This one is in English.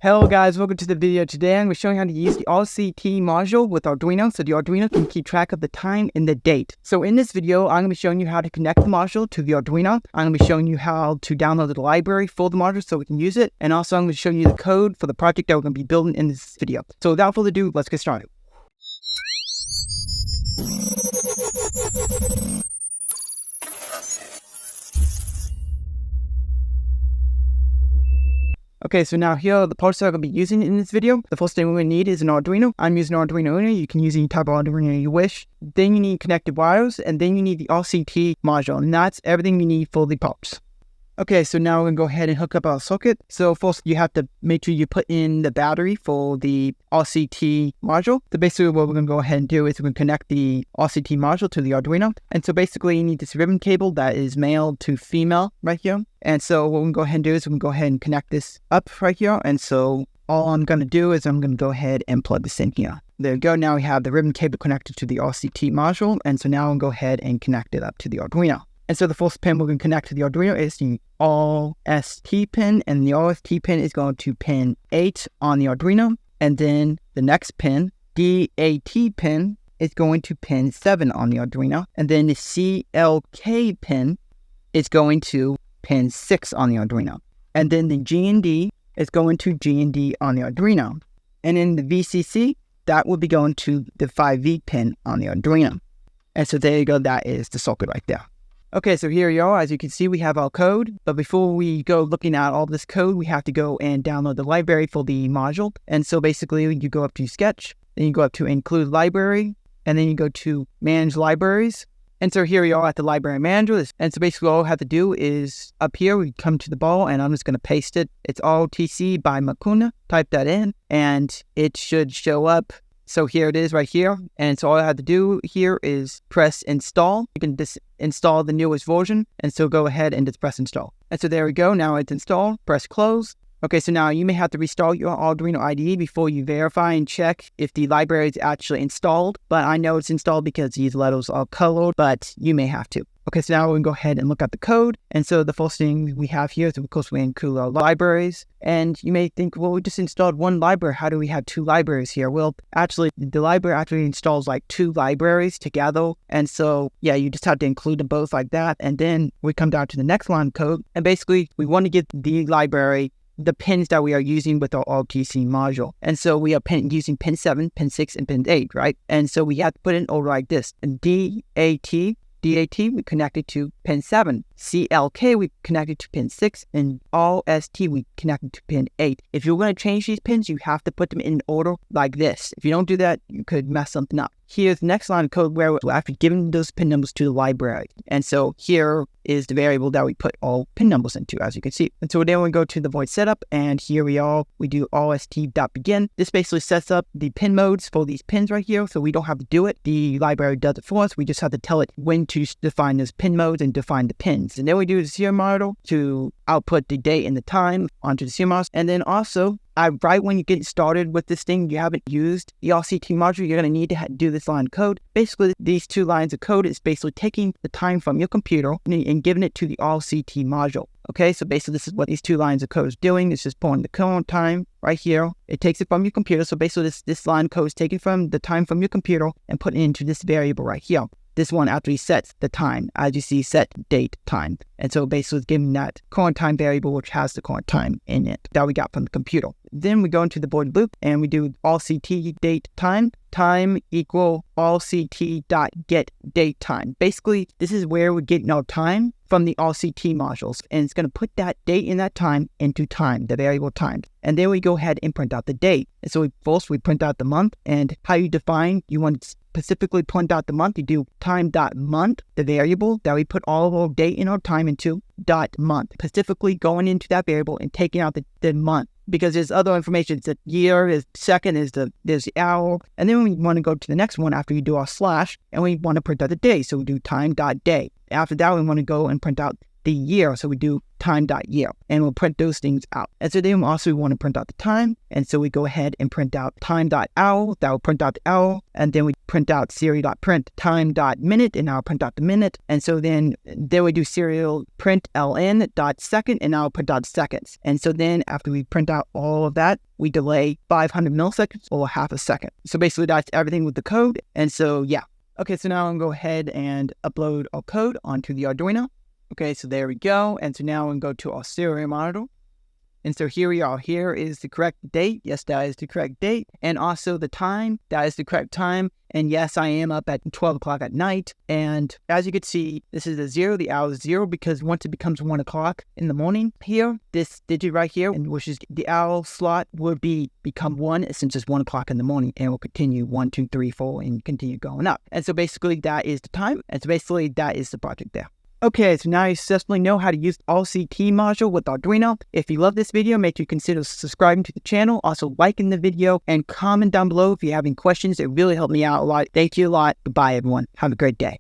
Hello guys, welcome to the video. Today I'm going to show you how to use the RTC module with Arduino so the Arduino can keep track of the time and the date. So in this video, I'm going to be showing you how to connect the module to the Arduino. I'm going to be showing you how to download the library for the module so we can use it. And also I'm going to show you the code for the project that we're going to be building in this video. So without further ado, let's get started. Okay, so now here are the parts that I'm going to be using in this video. The first thing we're going to need is an Arduino. I'm using an Arduino Uno. You can use any type of Arduino you wish. Then you need connected wires, and then you need the RTC module, and that's everything you need for the parts. Okay, so now we're going to go ahead and hook up our circuit. So first you have to make sure you put in the battery for the RTC module. So basically what we're going to go ahead and do is we're going to connect the RTC module to the Arduino. And so basically you need this ribbon cable that is male to female right here. And so what we're going to go ahead and do is we're going to go ahead and connect this up right here. And so all I'm going to do is I'm going to go ahead and plug this in here. There we go. Now we have the ribbon cable connected to the RTC module. And so now I'm going to go ahead and connect it up to the Arduino. And so the first pin we're going to connect to the Arduino is the RST pin, and the RST pin is going to pin 8 on the Arduino. And then the next pin, DAT pin, is going to pin 7 on the Arduino. And then the CLK pin is going to pin 6 on the Arduino. And then the GND is going to GND on the Arduino. And then the VCC, that will be going to the 5V pin on the Arduino. And so there you go, that is the circuit right there. Okay, so here you are. As you can see, we have our code. But before we go looking at all this code, we have to go and download the library for the module. And so basically, you go up to Sketch, then you go up to Include Library, and then you go to Manage Libraries. And so here you are at the Library Manager. And so basically, all I have to do is up here, we come to the ball, and I'm just going to paste it. It's RTC by Makuna. Type that in, and it should show up. So here it is right here. And so all I have to do here is press install. You can just install the newest version. And so go ahead and just press install. And so there we go. Now it's installed. Press close. Okay, so now you may have to restart your Arduino IDE before you verify and check if the library is actually installed. But I know it's installed because these letters are colored, but you may have to. Okay, so now we can go ahead and look at the code. And so the first thing we have here is, of course, we include our libraries. And you may think, well, we just installed one library. How do we have two libraries here? Well, actually, the library actually installs like two libraries together. And so, yeah, you just have to include them both like that. And then we come down to the next line of code. And basically, we want to give the library the pins that we are using with our RTC module. And so we are using pin 7, pin 6, and pin 8, right? And so we have to put in order like this. And DAT, we connected to pin 7. CLK, we connected to pin 6. And RST, we connected to pin 8. If you're going to change these pins, you have to put them in order like this. If you don't do that, you could mess something up. Here's the next line of code where we're actually giving those pin numbers to the library. And so here is the variable that we put all pin numbers into, as you can see. And so then we go to the void setup, and here we are. We do rst.begin. This basically sets up the pin modes for these pins right here, so we don't have to do it. The library does it for us. We just have to tell it when to define those pin modes and define the pins. And then we do the serial model to output the date and the time onto the serial model. And then also, right when you get started with this thing, you haven't used the RTC module, you're going to need to do this line of code. Basically, these two lines of code is basically taking the time from your computer and giving it to the RTC module. Okay, so basically this is what these two lines of code is doing. It's just pulling the current time right here. It takes it from your computer. So basically this line of code is taking from the time from your computer and putting it into this variable right here. This one actually sets the time, as you see, set date time. And so basically it's giving that current time variable, which has the current time in it that we got from the computer. Then we go into the void loop and we do RTC date time equal RTC.get date time. Basically, this is where we're getting our time from the RTC modules. And it's going to put that date and that time into time, the variable time. And then we go ahead and print out the date. And so first we print out the month, and how you define, you want to specifically print out the month, you do time.month, the variable that we put all of our date and our time into, .month, specifically going into that variable and taking out the month. Because there's other information, it's the year, there's second, there's the hour. And then we want to go to the next one after you do our slash, and we want to print out the day. So we do time.day. After that, we want to go and print out the year. So we do time.year, and we'll print those things out. And so then also we want to print out the time. And so we go ahead and print out time.hour. That will print out the hour. And then we print out serial.print time.minute, and I'll print out the minute. And so then we do serial print ln.second, and I'll print out seconds. And so then after we print out all of that, we delay 500 milliseconds or half a second. So basically that's everything with the code. And so yeah. Okay, so now I'm going to go ahead and upload our code onto the Arduino. Okay, so there we go. And so now I'm going to go to our serial monitor. And so here we are. Here is the correct date. Yes, that is the correct date. And also the time. That is the correct time. And yes, I am up at 12 o'clock at night. And as you can see, this is a 0. The hour is 0 because once it becomes 1 o'clock in the morning here, this digit right here, which is the hour slot, will become 1 since it's 1 o'clock in the morning, and will continue 1, 2, 3, 4, and continue going up. And so basically that is the time. And so basically that is the project there. Okay, so now you successfully know how to use the RTC module with Arduino. If you love this video, make sure you consider subscribing to the channel, also liking the video, and comment down below if you have any questions. It really helped me out a lot. Thank you a lot. Goodbye, everyone. Have a great day.